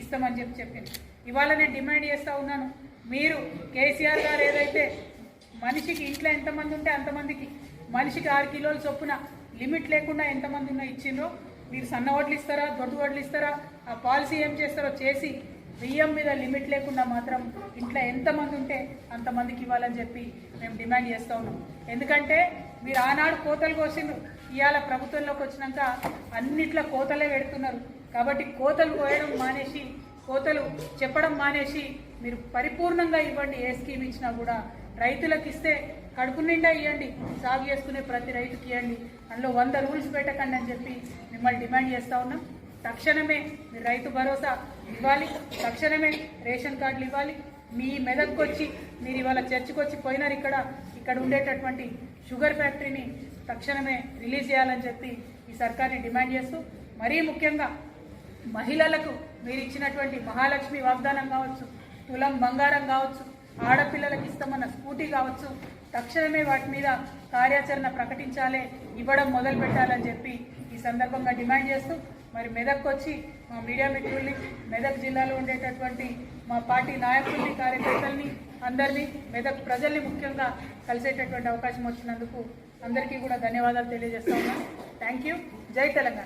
ఇస్తామని చెప్పింది. ఇవాళ నేను డిమాండ్ చేస్తూ ఉన్నాను, మీరు కేసీఆర్ గారు ఏదైతే మనిషికి ఇంట్లో ఎంతమంది ఉంటే అంతమందికి మనిషికి 6 కిలోల చొప్పున లిమిట్ లేకుండా ఎంతమంది ఉన్నా ఇచ్చిండ్రో, మీరు సన్న వడ్లు ఇస్తారా, దొడ్డు వడ్లు ఇస్తారా, ఆ పాలసీ ఏం చేస్తారో చేసి బియ్యం మీద లిమిట్ లేకుండా మాత్రం ఇంట్లో ఎంతమంది ఉంటే అంతమందికి ఇవ్వాలని చెప్పి మేము డిమాండ్ చేస్తూ ఉన్నాం. ఎందుకంటే మీరు ఆనాడు కోతలు కోసిండ్రు, ఇవాళ ప్రభుత్వంలోకి వచ్చినాక అన్నిట్లో కోతలే పెడుతున్నారు. కాబట్టి కోతలు కోయడం మానేసి, కోతలు చెప్పడం మానేసి మీరు పరిపూర్ణంగా ఇవ్వండి. ఏ స్కీమ్ ఇచ్చినా కూడా రైతులకు ఇస్తే కడుపు నిండా ఇవ్వండి, సాగు చేసుకునే ప్రతి రైతుకి ఇవ్వండి, అందులో 100 రూల్స్ పెట్టకండి అని చెప్పి మిమ్మల్ని డిమాండ్ చేస్తూ ఉన్నాం. తక్షణమే మీరు రైతు భరోసా ఇవ్వాలి, తక్షణమే రేషన్ కార్డులు ఇవ్వాలి. మీ మెదక్కి వచ్చి మీరు ఇవాళ చర్చకు వచ్చి పోయినారు, ఇక్కడ ఉండేటటువంటి షుగర్ ఫ్యాక్టరీని తక్షణమే రిలీజ్ చేయాలని చెప్పి ఈ సర్కార్ని డిమాండ్ చేస్తూ, మరీ ముఖ్యంగా మహిళలకు మీరు ఇచ్చినటువంటి మహాలక్ష్మి వాగ్దానం కావచ్చు, తులం బంగారం కావచ్చు, ఆడపిల్లలకు ఇస్తామన్న స్కూటీ కావచ్చు, తక్షణమే వాటి మీద కార్యాచరణ ప్రకటించాలి, ఇవ్వడం మొదలు పెట్టాలని చెప్పి ఈ సందర్భంగా డిమాండ్ చేస్తూ, మరి మెదక్కి వచ్చి మా మీడియా మిత్రుల్ని, మెదక్ జిల్లాలో ఉండేటటువంటి మా పార్టీ నాయకుల్ని, కార్యకర్తల్ని, అందరినీ, మెదక్ ప్రజల్ని ముఖ్యంగా కలిసేటటువంటి అవకాశం వచ్చినందుకు అందరికీ కూడా ధన్యవాదాలు తెలియజేస్తా ఉన్నాను. Thank you. జై తెలంగాణ.